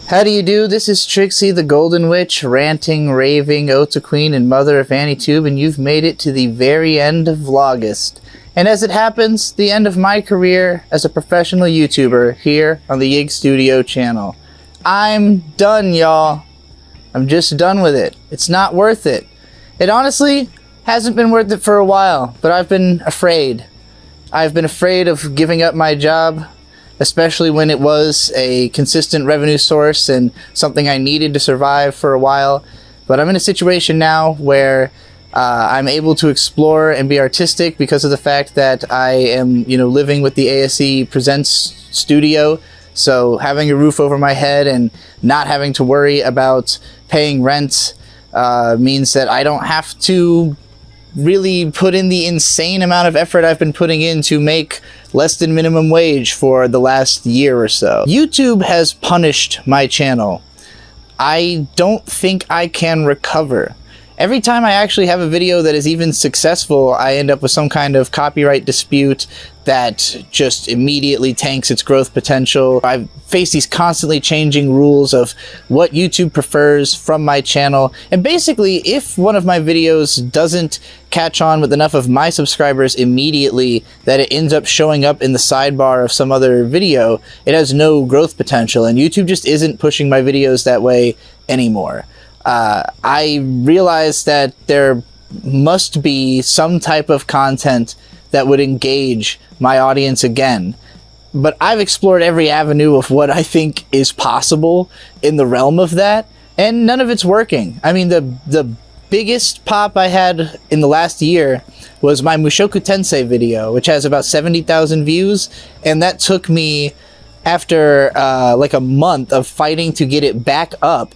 How do you do? This is Trixie the Golden Witch, ranting, raving, Ota Queen, and mother of AnyTube, and you've made it to the very end of Vlogust. And as it happens, the end of my career as a professional YouTuber here on the Yig Studio channel. I'm done, y'all. I'm just done with it. It's not worth it. It honestly hasn't been worth it for a while, but I've been afraid. I've been afraid of giving up my job, especially when it was a consistent revenue source and something I needed to survive for a while. But I'm in a situation now where I'm able to explore and be artistic because of the fact that I am, living with the ASE Presents studio. So having a roof over my head and not having to worry about paying rent means that I don't have to really put in the insane amount of effort I've been putting in to make less than minimum wage for the last year or so. YouTube has punished my channel. I don't think I can recover. Every time I actually have a video that is even successful, I end up with some kind of copyright dispute that just immediately tanks its growth potential. I face these constantly changing rules of what YouTube prefers from my channel. And basically, if one of my videos doesn't catch on with enough of my subscribers immediately that it ends up showing up in the sidebar of some other video, it has no growth potential. And YouTube just isn't pushing my videos that way anymore. I realized that there must be some type of content that would engage my audience again. But I've explored every avenue of what I think is possible in the realm of that, and none of it's working. I mean, the biggest pop I had in the last year was my Mushoku Tensei video, which has about 70,000 views, and that took me, after like a month of fighting to get it back up,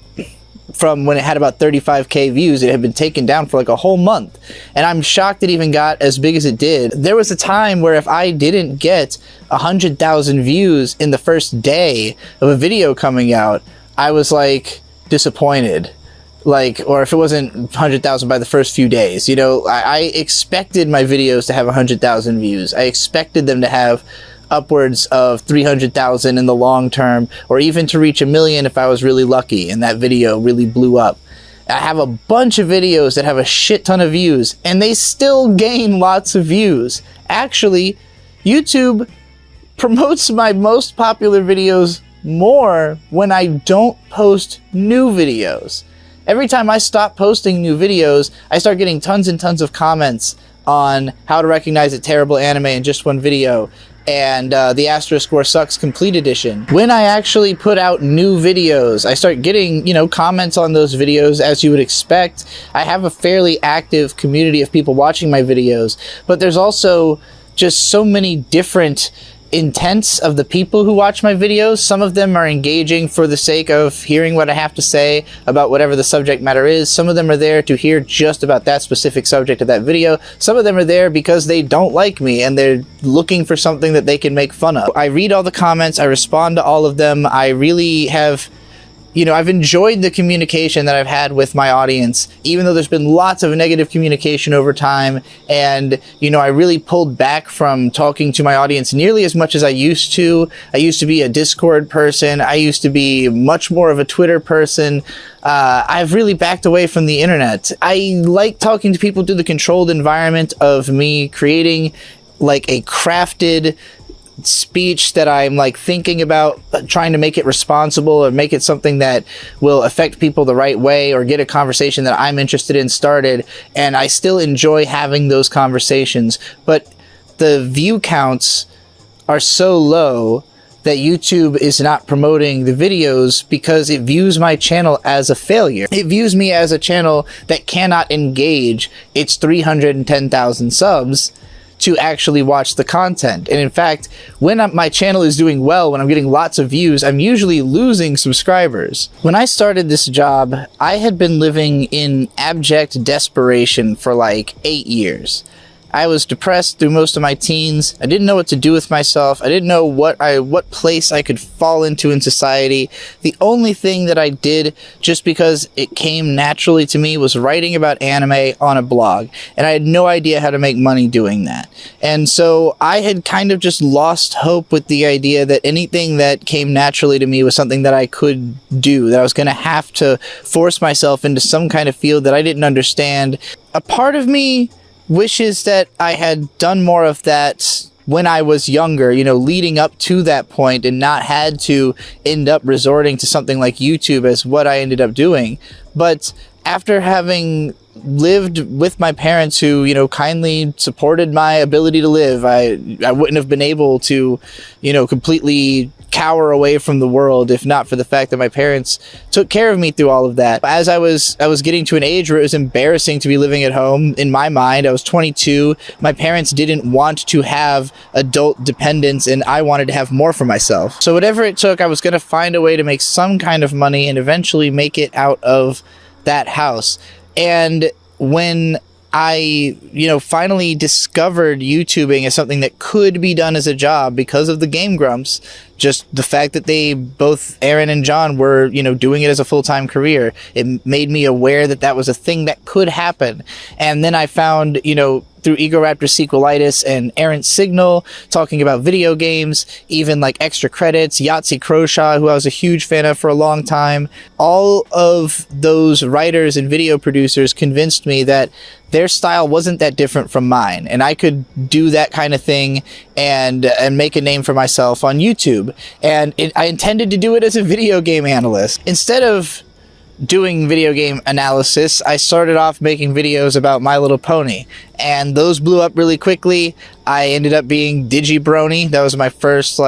from when it had about 35k views. It had been taken down for like a whole month, and I'm shocked it even got as big as it did. There was a time where if I didn't get 100,000 views in the first day of a video coming out, I was like disappointed. Or if it wasn't 100,000 by the first few days, I expected my videos to have 100,000 views. I expected them to have upwards of 300,000 in the long term, or even to reach 1 million if I was really lucky and that video really blew up. I have a bunch of videos that have a shit ton of views, and they still gain lots of views. Actually, YouTube promotes my most popular videos more when I don't post new videos. Every time I stop posting new videos, I start getting tons and tons of comments on how to recognize a terrible anime in just one video, and the Asterisk War Sucks Complete Edition. When I actually put out new videos, I start getting, comments on those videos, as you would expect. I have a fairly active community of people watching my videos, but there's also just so many different intents of the people who watch my videos. Some of them are engaging for the sake of hearing what I have to say about whatever the subject matter is. Some of them are there to hear just about that specific subject of that video. Some of them are there because they don't like me and they're looking for something that they can make fun of. I read all the comments, I respond to all of them. I really have, I've enjoyed the communication that I've had with my audience, even though there's been lots of negative communication over time. And, I really pulled back from talking to my audience nearly as much as I used to. I used to be a Discord person. I used to be much more of a Twitter person. I've really backed away from the internet. I like talking to people through the controlled environment of me creating like a crafted speech that I'm thinking about, trying to make it responsible or make it something that will affect people the right way or get a conversation that I'm interested in started. And I still enjoy having those conversations, but the view counts are so low that YouTube is not promoting the videos because it views my channel as a failure. It views me as a channel that cannot engage its 310,000 subs to actually watch the content. And in fact, when my channel is doing well, when I'm getting lots of views, I'm usually losing subscribers. When I started this job, I had been living in abject desperation for like 8 years. I was depressed through most of my teens. I didn't know what to do with myself. I didn't know what place I could fall into in society. The only thing that I did, just because it came naturally to me, was writing about anime on a blog. And I had no idea how to make money doing that. And so I had kind of just lost hope with the idea that anything that came naturally to me was something that I could do, that I was going to have to force myself into some kind of field that I didn't understand. A part of me wishes that I had done more of that when I was younger, leading up to that point, and not had to end up resorting to something like YouTube as what I ended up doing. But after having lived with my parents who, kindly supported my ability to live, I wouldn't have been able to, completely cower away from the world if not for the fact that my parents took care of me through all of that. As I was getting to an age where it was embarrassing to be living at home. In my mind, I was 22. My parents didn't want to have adult dependence, and I wanted to have more for myself. So whatever it took, I was going to find a way to make some kind of money and eventually make it out of that house. And when I, finally discovered YouTubing as something that could be done as a job because of the Game Grumps, just the fact that they both, Aaron and John, were, doing it as a full-time career, it made me aware that that was a thing that could happen. And then I found, through Egoraptor Sequelitis and Errant Signal talking about video games, even like Extra Credits, Yahtzee Croshaw, who I was a huge fan of for a long time. All of those writers and video producers convinced me that their style wasn't that different from mine, and I could do that kind of thing and make a name for myself on YouTube. And I intended to do it as a video game analyst. Instead of doing video game analysis, I started off making videos about My Little Pony, and those blew up really quickly. I ended up being Digibrony. That was my first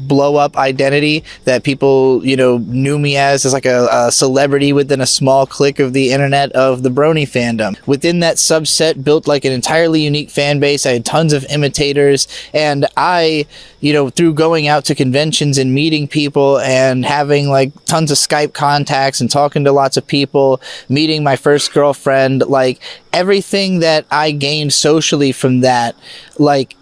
blow up identity that people knew me as like a celebrity within a small clique of the internet of the Brony fandom. Within that subset, built an entirely unique fan base. I had tons of imitators, and I through going out to conventions and meeting people and having tons of Skype contacts and talking to lots of people, meeting my first girlfriend, everything that I gained socially from that,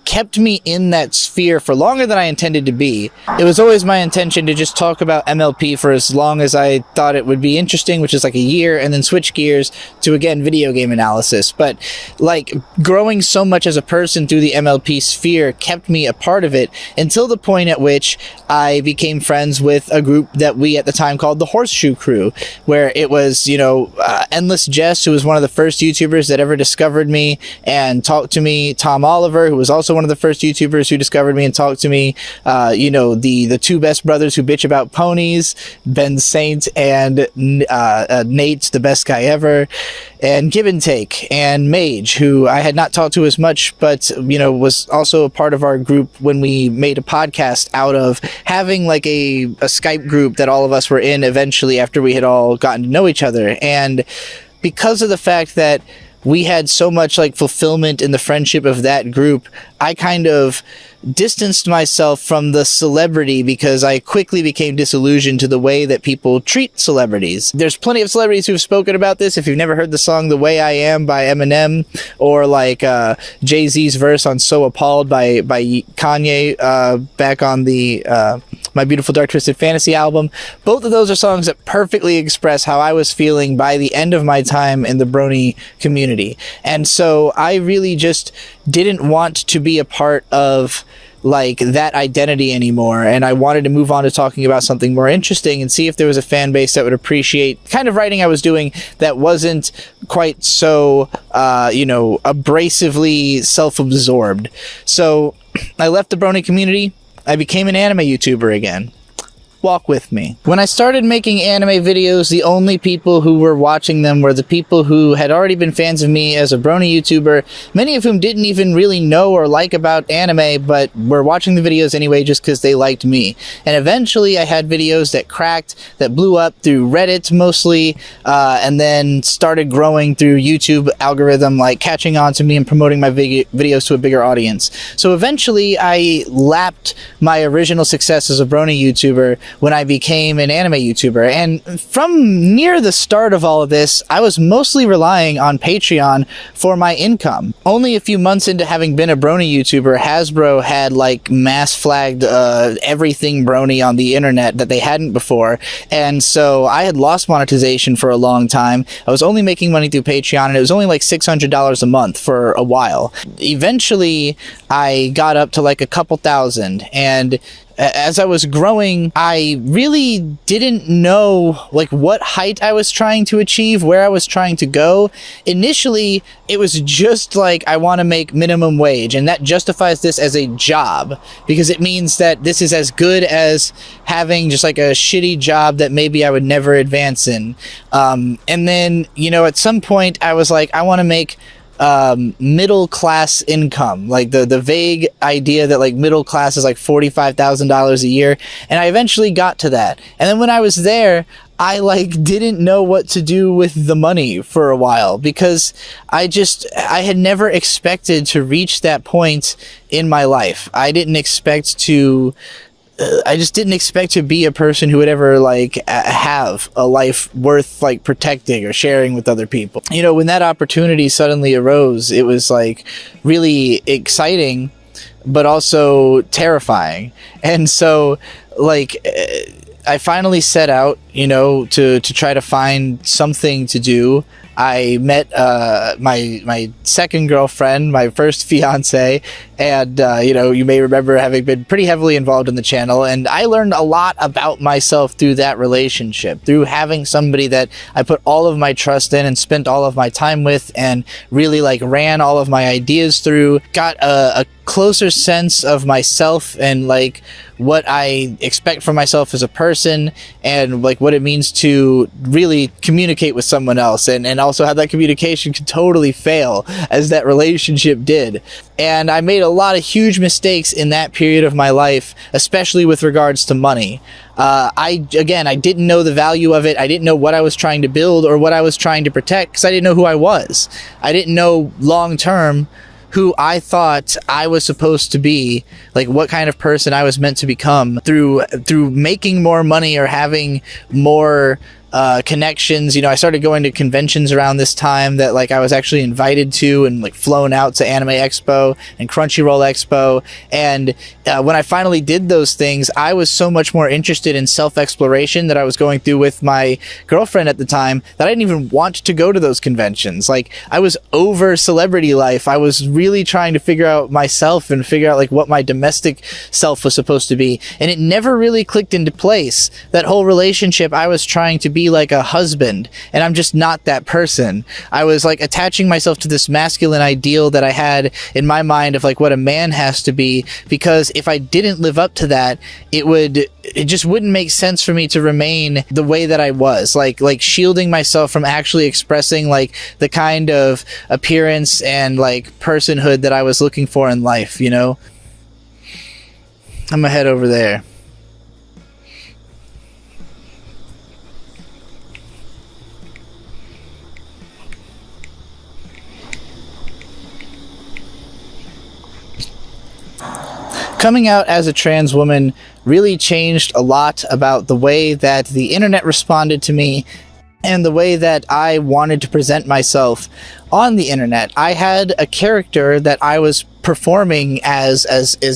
kept me in that sphere for longer than I intended to be. It was always my intention to just talk about MLP for as long as I thought it would be interesting, which is a year, and then switch gears to, again, video game analysis. But, growing so much as a person through the MLP sphere kept me a part of it until the point at which I became friends with a group that we at the time called the Horseshoe Crew, where it was, Endless Jess, who was one of the first YouTubers that ever discovered me and talked to me, Tom Oliver, who was also one of the first YouTubers who discovered me and talked to me, the two best brothers who bitch about ponies, Ben Saint and Nate, the best guy ever, and Give and Take, and Mage, who I had not talked to as much, but, was also a part of our group when we made a podcast out of having a Skype group that all of us were in eventually after we had all gotten to know each other. And because of the fact that we had so much fulfillment in the friendship of that group, I kind of distanced myself from the celebrity because I quickly became disillusioned to the way that people treat celebrities. There's plenty of celebrities who've spoken about this. If you've never heard the song The Way I Am by Eminem, or Jay-Z's verse on So Appalled by Kanye back on the My Beautiful Dark Twisted Fantasy album, both of those are songs that perfectly express how I was feeling by the end of my time in the Brony community. And so I really just didn't want to be a part of that identity anymore, and I wanted to move on to talking about something more interesting and see if there was a fan base that would appreciate the kind of writing I was doing that wasn't quite so abrasively self-absorbed. So I left the Brony community. I became an anime YouTuber again. Walk with me. When I started making anime videos, the only people who were watching them were the people who had already been fans of me as a Brony YouTuber, many of whom didn't even really know or like about anime, but were watching the videos anyway just because they liked me. And eventually I had videos that cracked, that blew up through Reddit mostly, and then started growing through YouTube algorithm, catching on to me and promoting my videos to a bigger audience. So eventually I lapped my original success as a Brony YouTuber when I became an anime YouTuber. And from near the start of all of this, I was mostly relying on Patreon for my income. Only a few months into having been a brony YouTuber, Hasbro had like mass flagged everything brony on the internet that they hadn't before. And so I had lost monetization for a long time. I was only making money through Patreon, and it was only like $600 a month for a while. Eventually, I got up to like a couple thousand, and as I was growing, I really didn't know like what height I was trying to achieve, where I was trying to go. Initially, it was just like, I want to make minimum wage, and that justifies this as a job because it means that this is as good as having just like a shitty job that maybe I would never advance in. And then, you know, at some point I was like, I want to make middle class income, like the vague idea that like middle class is like $45,000 a year, and I eventually got to that. And then when I was there, I like didn't know what to do with the money for a while because I had never expected to reach that point in my life. I just didn't expect to be a person who would ever like have a life worth like protecting or sharing with other people. You know, when that opportunity suddenly arose, it was like really exciting, but also terrifying. And so like I finally set out, you know, to try to find something to do. I met my second girlfriend, my first fiance, and you know, you may remember having been pretty heavily involved in the channel, and I learned a lot about myself through that relationship, through having somebody that I put all of my trust in and spent all of my time with and really like ran all of my ideas through. Got a closer sense of myself and like what I expect from myself as a person, and like what it means to really communicate with someone else, and also how that communication could totally fail as that relationship did. And I made a lot of huge mistakes in that period of my life, especially with regards to money. I didn't know the value of it. I didn't know what I was trying to build or what I was trying to protect because I didn't know who I was. I didn't know long term who I thought I was supposed to be, like what kind of person I was meant to become through making more money or having more connections. You know, I started going to conventions around this time that like I was actually invited to and like flown out to Anime Expo and Crunchyroll Expo. And when I finally did those things, I was so much more interested in self-exploration that I was going through with my girlfriend at the time that I didn't even want to go to those conventions. Like I was over celebrity life. I was really trying to figure out myself and figure out like what my domestic self was supposed to be. And it never really clicked into place. That whole relationship, I was trying to be like a husband, and I'm just not that person. I was like attaching myself to this masculine ideal that I had in my mind of like what a man has to be, because if I didn't live up to that, it just wouldn't make sense for me to remain the way that I was, like shielding myself from actually expressing like the kind of appearance and like personhood that I was looking for in life, you know? I'm gonna head over there. Coming out as a trans woman really changed a lot about the way that the internet responded to me and the way that I wanted to present myself on the internet. I had a character that I was performing as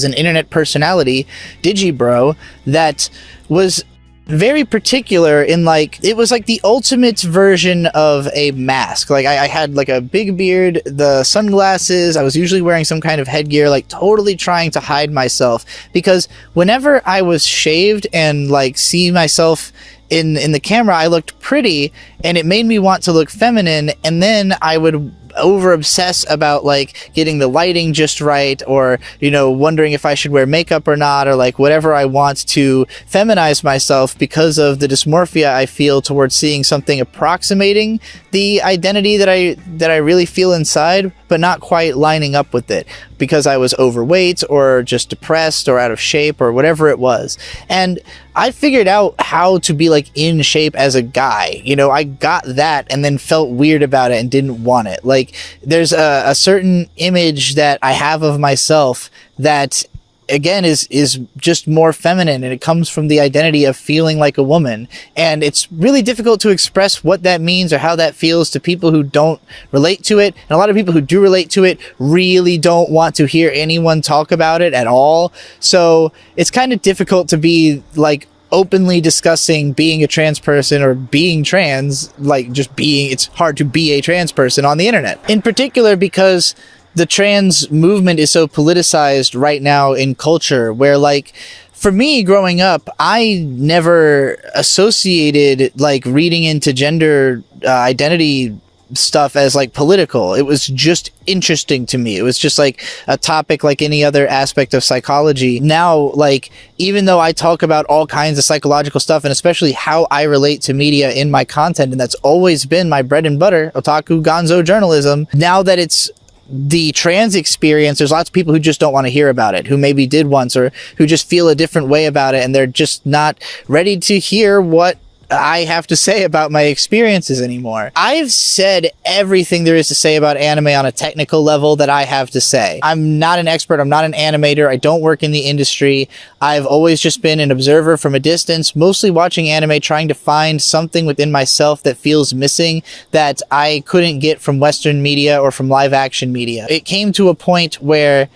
an internet personality, Digibro, that was very particular in like, it was like the ultimate version of a mask. Like I had like a big beard, the sunglasses, I was usually wearing some kind of headgear, like totally trying to hide myself, because whenever I was shaved and like see myself in the camera, I looked pretty and it made me want to look feminine, and then I would over obsess about like getting the lighting just right, or you know, wondering if I should wear makeup or not, or like whatever I want to feminize myself because of the dysmorphia I feel towards seeing something approximating the identity that I really feel inside, but not quite lining up with it because I was overweight or just depressed or out of shape or whatever it was. And I figured out how to be like in shape as a guy. You know, I got that and then felt weird about it and didn't want it. Like there's a certain image that I have of myself that again is just more feminine, and it comes from the identity of feeling like a woman. And it's really difficult to express what that means or how that feels to people who don't relate to it. And a lot of people who do relate to it really don't want to hear anyone talk about it at all. So it's kind of difficult to be like openly discussing being a trans person or being trans, like just being, it's hard to be a trans person on the internet. In particular because the trans movement is so politicized right now in culture, where like for me growing up, I never associated like reading into gender identity stuff as like political. It was just interesting to me. It was just like a topic like any other aspect of psychology. Now, like, even though I talk about all kinds of psychological stuff, and especially how I relate to media in my content, and that's always been my bread and butter, otaku gonzo journalism, now that it's the trans experience, there's lots of people who just don't want to hear about it, who maybe did once, or who just feel a different way about it, and they're just not ready to hear what I have to say about my experiences anymore. I've said everything there is to say about anime on a technical level that I have to say. I'm not an expert. I'm not an animator. I don't work in the industry. I've always just been an observer from a distance, mostly watching anime, trying to find something within myself that feels missing that I couldn't get from Western media or from live action media. It came to a point where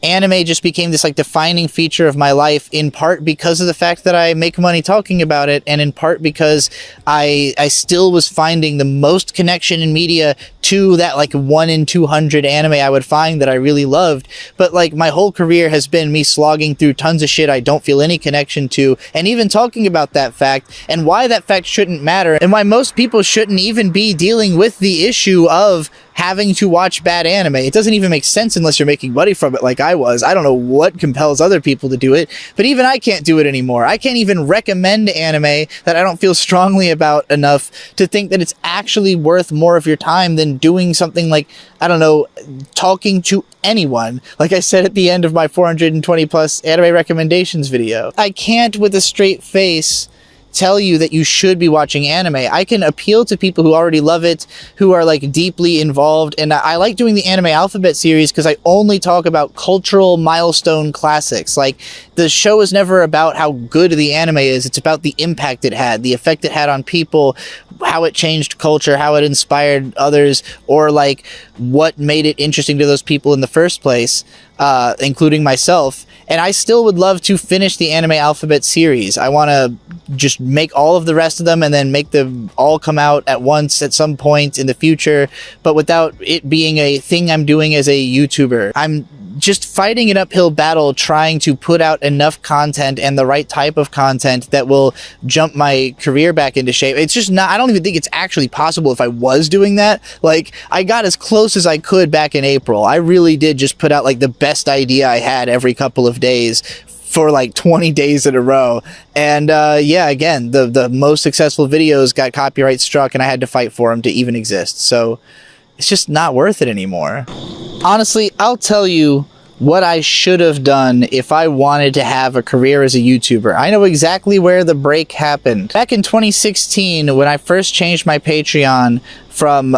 anime just became this like defining feature of my life, in part because of the fact that I make money talking about it, and in part because I still was finding the most connection in media to that like 1 in 200 anime I would find that I really loved. But like my whole career has been me slogging through tons of shit I don't feel any connection to, and even talking about that fact and why that fact shouldn't matter, and why most people shouldn't even be dealing with the issue of having to watch bad anime. It doesn't even make sense unless you're making money from it like I was. I don't know what compels other people to do it, but even I can't do it anymore. I can't even recommend anime that I don't feel strongly about enough to think that it's actually worth more of your time than doing something like, I don't know, talking to anyone. Like I said at the end of my 420 plus anime recommendations video, I can't with a straight face tell you that you should be watching anime. I can appeal to people who already love it, who are like deeply involved, and I like doing the Anime Alphabet series because I only talk about cultural milestone classics. Like, the show is never about how good the anime is, it's about the impact it had, the effect it had on people, how it changed culture, how it inspired others, or like what made it interesting to those people in the first place, including myself. And I still would love to finish the Anime Alphabet series. I want to just make all of the rest of them and then make them all come out at once at some point in the future, but without it being a thing I'm doing as a YouTuber. I'm just fighting an uphill battle trying to put out enough content and the right type of content that will jump my career back into shape. It's just not, I don't even think it's actually possible if I was doing that. Like, I got as close as I could back in April. I really did just put out like the best idea I had every couple of days for like 20 days in a row. And yeah, again, the most successful videos got copyright struck and I had to fight for them to even exist. So it's just not worth it anymore. Honestly, I'll tell you what I should have done if I wanted to have a career as a YouTuber. I know exactly where the break happened. Back in 2016, when I first changed my Patreon from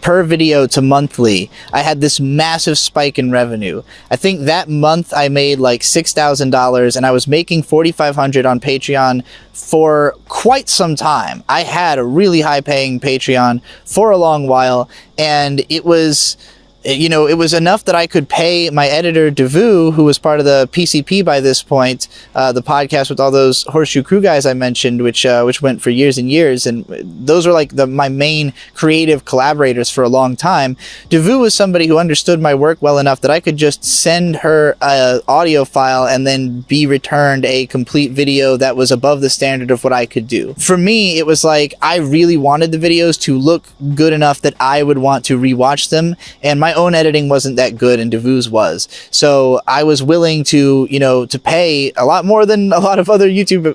per video to monthly, I had this massive spike in revenue. I think that month I made like $6,000, and I was making $4,500 on Patreon for quite some time. I had a really high paying Patreon for a long while, and it was, you know, it was enough that I could pay my editor, Devu, who was part of the PCP by this point, the podcast with all those Horseshoe Crew guys I mentioned, which went for years and years, and those were like my main creative collaborators for a long time. Devu was somebody who understood my work well enough that I could just send her an audio file and then be returned a complete video that was above the standard of what I could do. For me, it was like, I really wanted the videos to look good enough that I would want to rewatch them, and my own editing wasn't that good, and Devu's was. So I was willing to, you know, to pay a lot more than a lot of other YouTube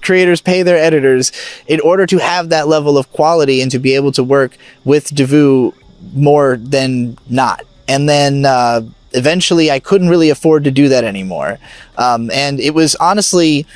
creators pay their editors in order to have that level of quality and to be able to work with Devu more than not. And then eventually I couldn't really afford to do that anymore. And it was honestly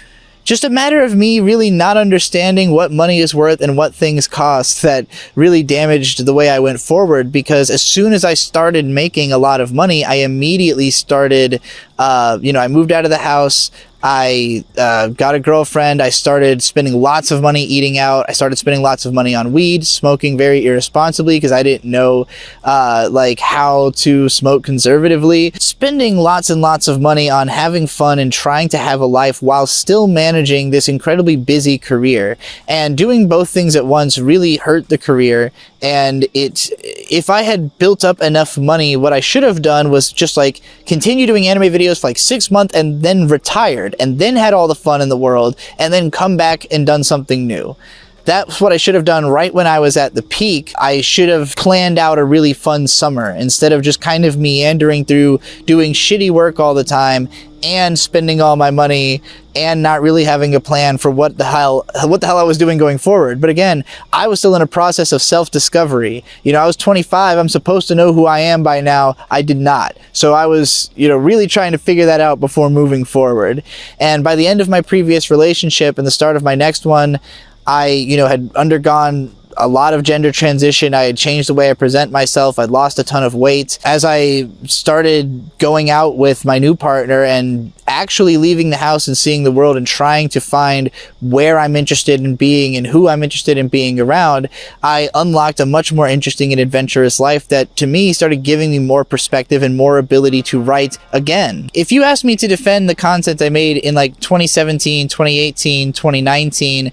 just a matter of me really not understanding what money is worth and what things cost that really damaged the way I went forward. Because as soon as I started making a lot of money, I immediately started, I moved out of the house. I got a girlfriend. I started spending lots of money eating out. I started spending lots of money on weed, smoking very irresponsibly because I didn't know how to smoke conservatively. Spending lots and lots of money on having fun and trying to have a life while still managing this incredibly busy career. And doing both things at once really hurt the career. And if I had built up enough money, what I should have done was just continue doing anime videos for 6 months and then retired and then had all the fun in the world and then come back and done something new. That's what I should have done right when I was at the peak. I should have planned out a really fun summer instead of just kind of meandering through doing shitty work all the time and spending all my money and not really having a plan for what the hell I was doing going forward. But again, I was still in a process of self-discovery. I was 25. I'm supposed to know who I am by now. I did not. So I was, really trying to figure that out before moving forward. And by the end of my previous relationship and the start of my next one, I, had undergone a lot of gender transition. I had changed the way I present myself. I'd lost a ton of weight. As I started going out with my new partner and actually leaving the house and seeing the world and trying to find where I'm interested in being and who I'm interested in being around, I unlocked a much more interesting and adventurous life that to me started giving me more perspective and more ability to write again. If you asked me to defend the content I made in 2017, 2018, 2019,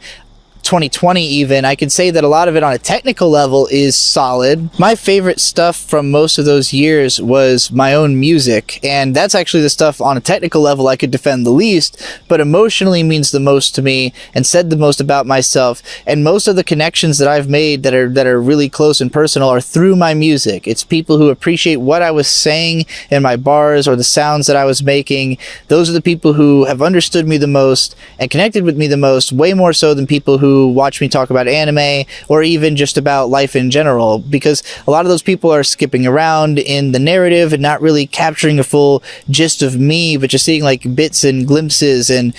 2020 even, I could say that a lot of it on a technical level is solid. My favorite stuff from most of those years was my own music, and that's actually the stuff on a technical level I could defend the least, but emotionally means the most to me and said the most about myself. And most of the connections that I've made that are really close and personal are through my music. It's people who appreciate what I was saying in my bars or the sounds that I was making. Those are the people who have understood me the most and connected with me the most, way more so than people who watch me talk about anime or even just about life in general, because a lot of those people are skipping around in the narrative and not really capturing a full gist of me, but just seeing bits and glimpses and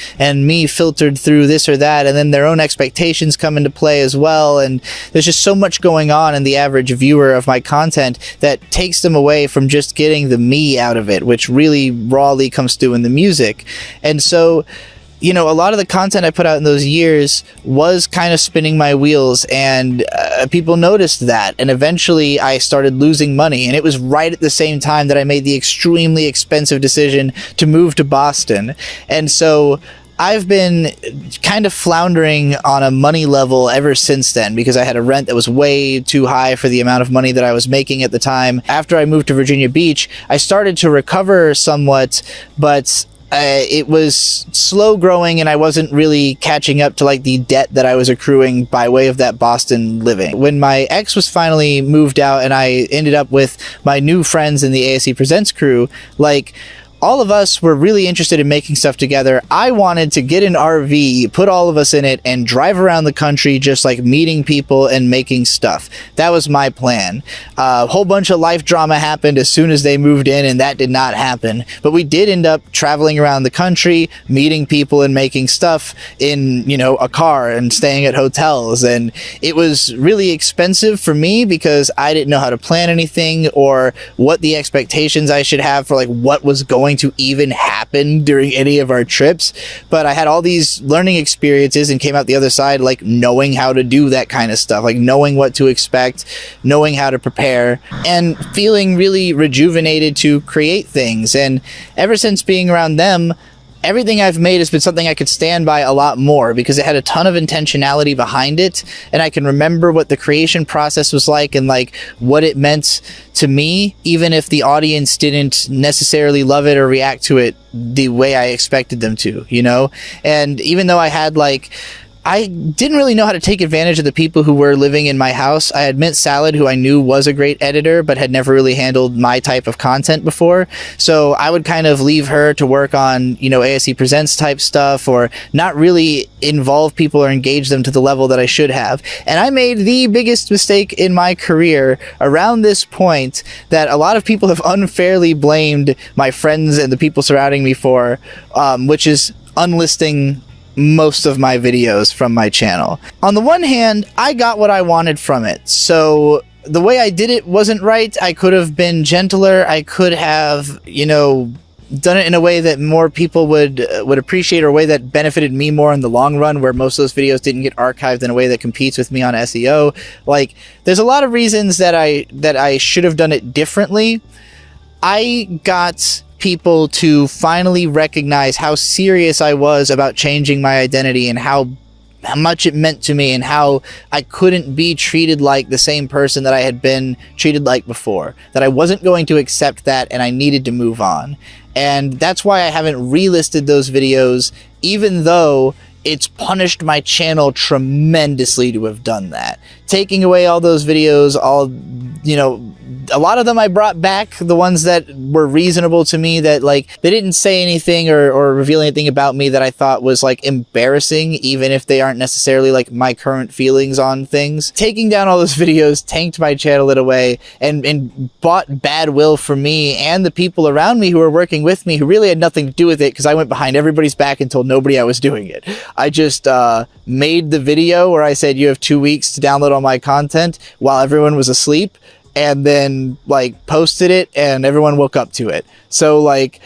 me filtered through this or that, and then their own expectations come into play as well. And there's just so much going on in the average viewer of my content that takes them away from just getting the me out of it, which really rawly comes through in the music. And so a lot of the content I put out in those years was kind of spinning my wheels, and people noticed that. And eventually I started losing money. And it was right at the same time that I made the extremely expensive decision to move to Boston. And so I've been kind of floundering on a money level ever since then, because I had a rent that was way too high for the amount of money that I was making at the time. After I moved to Virginia Beach, I started to recover somewhat, but it was slow growing, and I wasn't really catching up to the debt that I was accruing by way of that Boston living. When my ex was finally moved out and I ended up with my new friends in the ASE Presents crew, all of us were really interested in making stuff together. I wanted to get an RV, put all of us in it, and drive around the country just meeting people and making stuff. That was my plan. A whole bunch of life drama happened as soon as they moved in, and that did not happen. But we did end up traveling around the country, meeting people and making stuff in, a car and staying at hotels. And it was really expensive for me because I didn't know how to plan anything or what the expectations I should have for what was going to even happen during any of our trips. But I had all these learning experiences and came out the other side knowing how to do that kind of stuff, knowing what to expect, knowing how to prepare, and feeling really rejuvenated to create things. And ever since being around them, everything I've made has been something I could stand by a lot more because it had a ton of intentionality behind it, and I can remember what the creation process was like and what it meant to me, even if the audience didn't necessarily love it or react to it the way I expected them to, And even though I had I didn't really know how to take advantage of the people who were living in my house. I had Mint Salad, who I knew was a great editor, but had never really handled my type of content before. So I would kind of leave her to work on, ASE Presents type stuff, or not really involve people or engage them to the level that I should have. And I made the biggest mistake in my career around this point that a lot of people have unfairly blamed my friends and the people surrounding me for, which is unlisting most of my videos from my channel. On the one hand, I got what I wanted from it. So the way I did it wasn't right. I could have been gentler. I could have, you know, done it in a way that more people would appreciate, or a way that benefited me more in the long run, where most of those videos didn't get archived in a way that competes with me on SEO. Like, there's a lot of reasons that I should have done it differently. I got people to finally recognize how serious I was about changing my identity, and how much it meant to me, and how I couldn't be treated like the same person that I had been treated like before, that I wasn't going to accept that, and I needed to move on. And that's why I haven't relisted those videos, even though it's punished my channel tremendously to have done that. Taking away all those videos, you know, a lot of them I brought back, the ones that were reasonable to me, that like they didn't say anything or reveal anything about me that I thought was like embarrassing, even if they aren't necessarily like my current feelings on things. Taking down all those videos tanked my channel in a way, and bought bad will for me and the people around me who were working with me, who really had nothing to do with it, because I went behind everybody's back and told nobody I was doing it. I just made the video where I said you have 2 weeks to download all my content while everyone was asleep, and then like posted it, and everyone woke up to it. So like,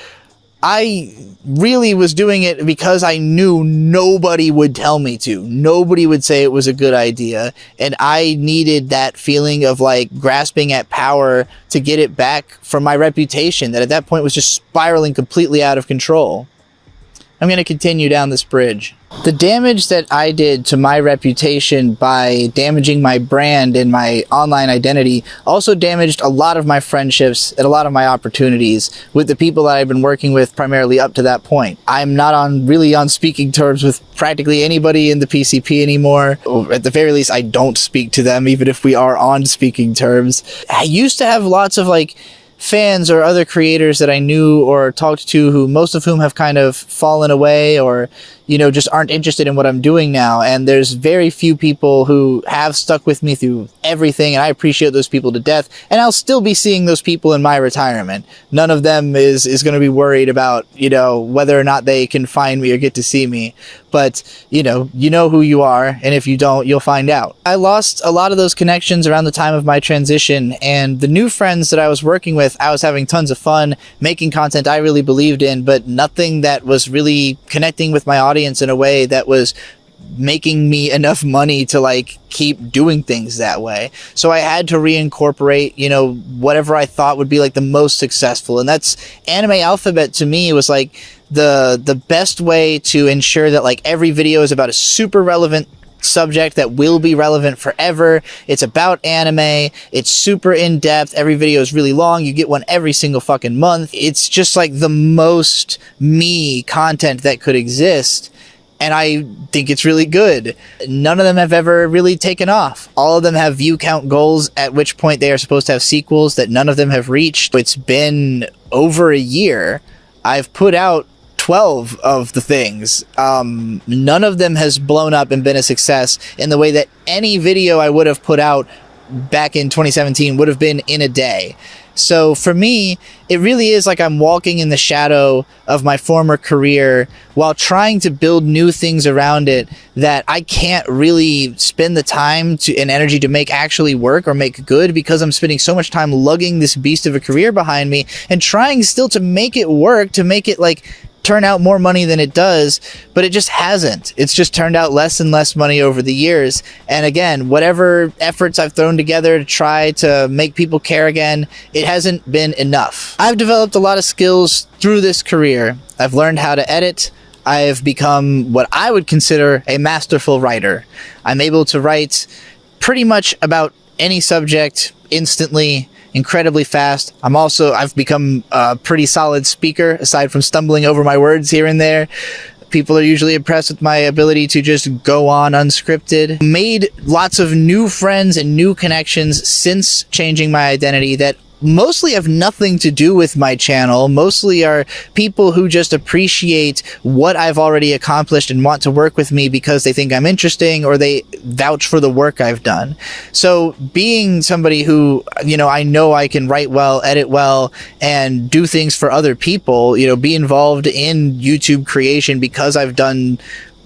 I really was doing it because I knew nobody would tell me to. Nobody would say it was a good idea, and I needed that feeling of like grasping at power to get it back from my reputation that at that point was just spiraling completely out of control. I'm going to continue down this bridge. The damage that I did to my reputation by damaging my brand and my online identity also damaged a lot of my friendships and a lot of my opportunities with the people that I've been working with primarily up to that point. I'm not really on speaking terms with practically anybody in the PCP anymore. Or at the very least, I don't speak to them, even if we are on speaking terms. I used to have lots of like fans or other creators that I knew or talked to, who most of whom have kind of fallen away, or you know, just aren't interested in what I'm doing now. And there's very few people who have stuck with me through everything, and I appreciate those people to death. And I'll still be seeing those people in my retirement. None of them is going to be worried about, you know, whether or not they can find me or get to see me. But, you know who you are, and if you don't, you'll find out. I lost a lot of those connections around the time of my transition, and the new friends that I was working with, I was having tons of fun making content I really believed in, but nothing that was really connecting with my audience in a way that was making me enough money to like keep doing things that way. So I had to reincorporate, you know, whatever I thought would be like the most successful. And that's Anime Alphabet. To me, it was like the best way to ensure that like every video is about a super relevant subject that will be relevant forever. It's about anime. It's super in-depth. Every video is really long. You get one every single fucking month. It's just like the most me content that could exist. And I think it's really good. None of them have ever really taken off. All of them have view count goals, at which point they are supposed to have sequels that none of them have reached. It's been over a year. I've put out 12 of the things. None of them has blown up and been a success in the way that any video I would have put out back in 2017 would have been in a day. So for me, it really is like I'm walking in the shadow of my former career while trying to build new things around it that I can't really spend the time and energy to make actually work or make good, because I'm spending so much time lugging this beast of a career behind me and trying still to make it work, to make it like turn out more money than it does, but it just hasn't. It's just turned out less and less money over the years. And again, whatever efforts I've thrown together to try to make people care again, it hasn't been enough. I've developed a lot of skills through this career. I've learned how to edit. I've become what I would consider a masterful writer. I'm able to write pretty much about any subject instantly, incredibly fast. I've become a pretty solid speaker, aside from stumbling over my words here and there. People are usually impressed with my ability to just go on unscripted. Made lots of new friends and new connections since changing my identity that mostly have nothing to do with my channel, mostly are people who just appreciate what I've already accomplished and want to work with me because they think I'm interesting or they vouch for the work I've done. So being somebody who, you know I can write well, edit well, and do things for other people, be involved in YouTube creation because I've done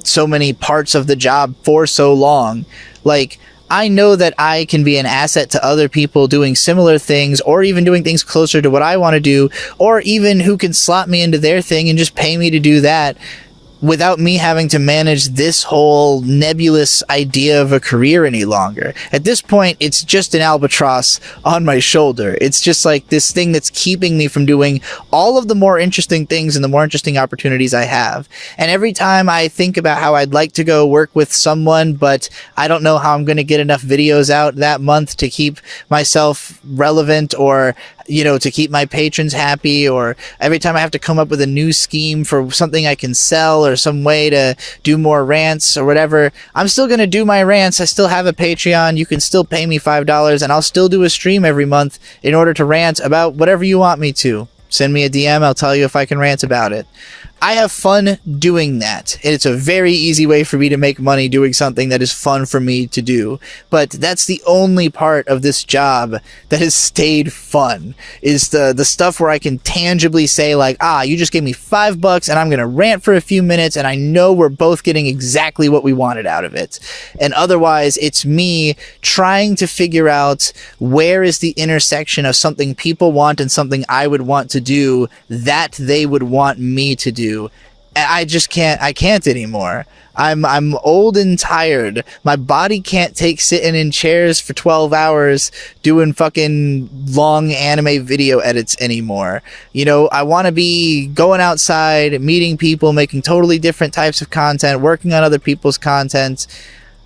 so many parts of the job for so long. Like, I know that I can be an asset to other people doing similar things, or even doing things closer to what I want to do, or even who can slot me into their thing and just pay me to do that, without me having to manage this whole nebulous idea of a career any longer. At this point, it's just an albatross on my shoulder. It's just like this thing that's keeping me from doing all of the more interesting things and the more interesting opportunities I have. And every time I think about how I'd like to go work with someone, but I don't know how I'm going to get enough videos out that month to keep myself relevant, or to keep my patrons happy, or every time I have to come up with a new scheme for something I can sell, or some way to do more rants or whatever, I'm still going to do my rants. I still have a Patreon. You can still pay me $5 and I'll still do a stream every month in order to rant about whatever you want me to. Send me a DM. I'll tell you if I can rant about it. I have fun doing that. It's a very easy way for me to make money doing something that is fun for me to do. But that's the only part of this job that has stayed fun, is the stuff where I can tangibly say, like, you just gave me $5 and I'm going to rant for a few minutes and I know we're both getting exactly what we wanted out of it. And otherwise, it's me trying to figure out where is the intersection of something people want and something I would want to do that they would want me to do. I just can't. I can't anymore. I'm old and tired. My body can't take sitting in chairs for 12 hours doing fucking long anime video edits anymore. I want to be going outside, meeting people, making totally different types of content, working on other people's content.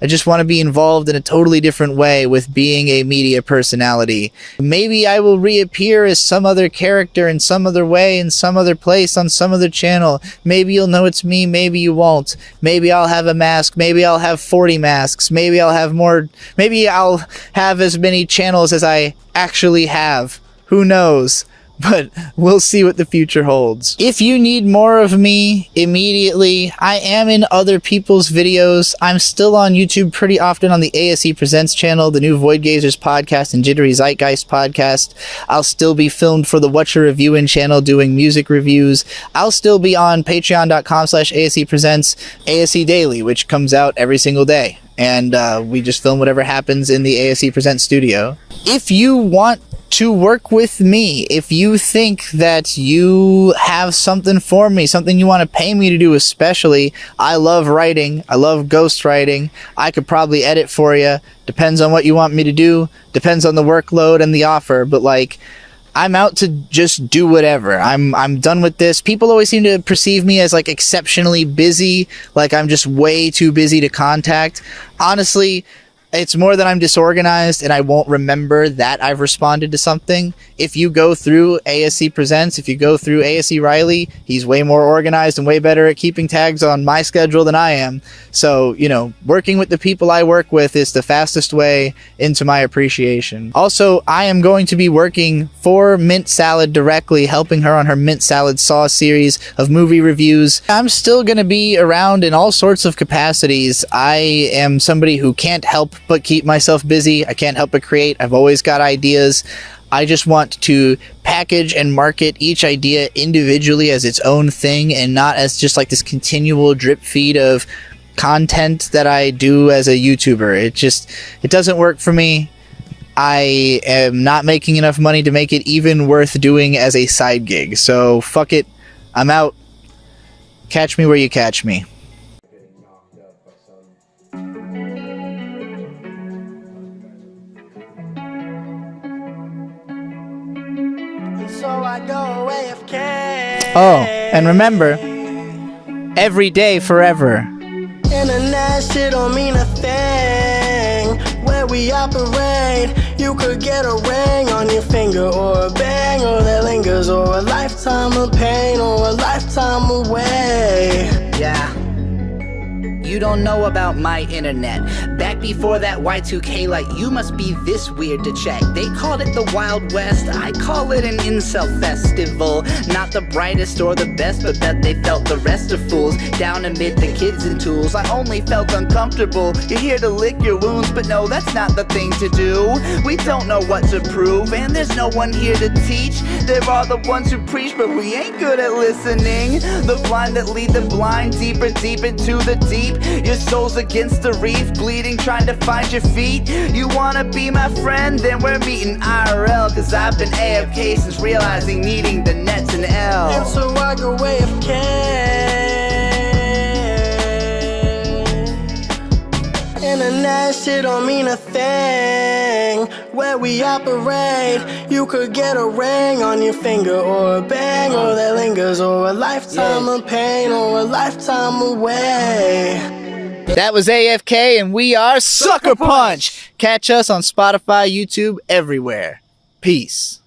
I just want to be involved in a totally different way with being a media personality. Maybe I will reappear as some other character in some other way, in some other place, on some other channel. Maybe you'll know it's me, maybe you won't. Maybe I'll have a mask, maybe I'll have 40 masks, maybe I'll have more, maybe I'll have as many channels as I actually have. Who knows? But we'll see what the future holds. If you need more of me immediately, I am in other people's videos. I'm still on YouTube pretty often on the ASE Presents channel, the new Void Gazers podcast, and Jittery Zeitgeist podcast. I'll still be filmed for the What You're Reviewing channel doing music reviews. I'll still be on patreon.com/ASE Presents ASE Daily, which comes out every single day. And we just film whatever happens in the ASE Presents studio. If you want to work with me, if you think that you have something for me, something you want to pay me to do, especially, I love writing, I love ghostwriting, I could probably edit for you, depends on what you want me to do, depends on the workload and the offer, but like, I'm out to just do whatever. I'm done with this. People always seem to perceive me as like exceptionally busy, like I'm just way too busy to contact. Honestly, it's more that I'm disorganized and I won't remember that I've responded to something. If you go through ASE Presents, if you go through ASE Riley, he's way more organized and way better at keeping tags on my schedule than I am. So, working with the people I work with is the fastest way into my appreciation. Also, I am going to be working for Mint Salad directly, helping her on her Mint Salad Sauce series of movie reviews. I'm still going to be around in all sorts of capacities. I am somebody who can't help but keep myself busy. I can't help but create. I've always got ideas. I just want to package and market each idea individually as its own thing and not as just like this continual drip feed of content that I do as a YouTuber. It doesn't work for me. I am not making enough money to make it even worth doing as a side gig. So fuck it. I'm out. Catch me where you catch me. So I go AFK. Oh, and remember, every day forever. Internet shit don't mean a thing. Where we operate, you could get a ring on your finger, or a bang, or that lingers, or a lifetime of pain, or a lifetime away. Yeah. You don't know about my internet. Back before that Y2K light, you must be this weird to check. They called it the Wild West, I call it an incel festival. Not the brightest or the best, but bet they felt the rest of fools. Down amid the kids and tools, I only felt uncomfortable. You're here to lick your wounds, but no, that's not the thing to do. We don't know what to prove, and there's no one here to teach. There are the ones who preach, but we ain't good at listening. The blind that lead the blind, deeper, deep into the deep. Your soul's against the reef, bleeding, trying to find your feet. You wanna be my friend? Then we're meeting IRL, cause I've been AFK since realizing needing the nets and L. And so I go AFK. Internet shit don't mean a thing. Where we operate, you could get a ring on your finger, or a bang, or that lingers, or a lifetime of pain, or a lifetime away. That was AFK, and we are Sucker Punch. Catch us on Spotify, YouTube, everywhere. Peace.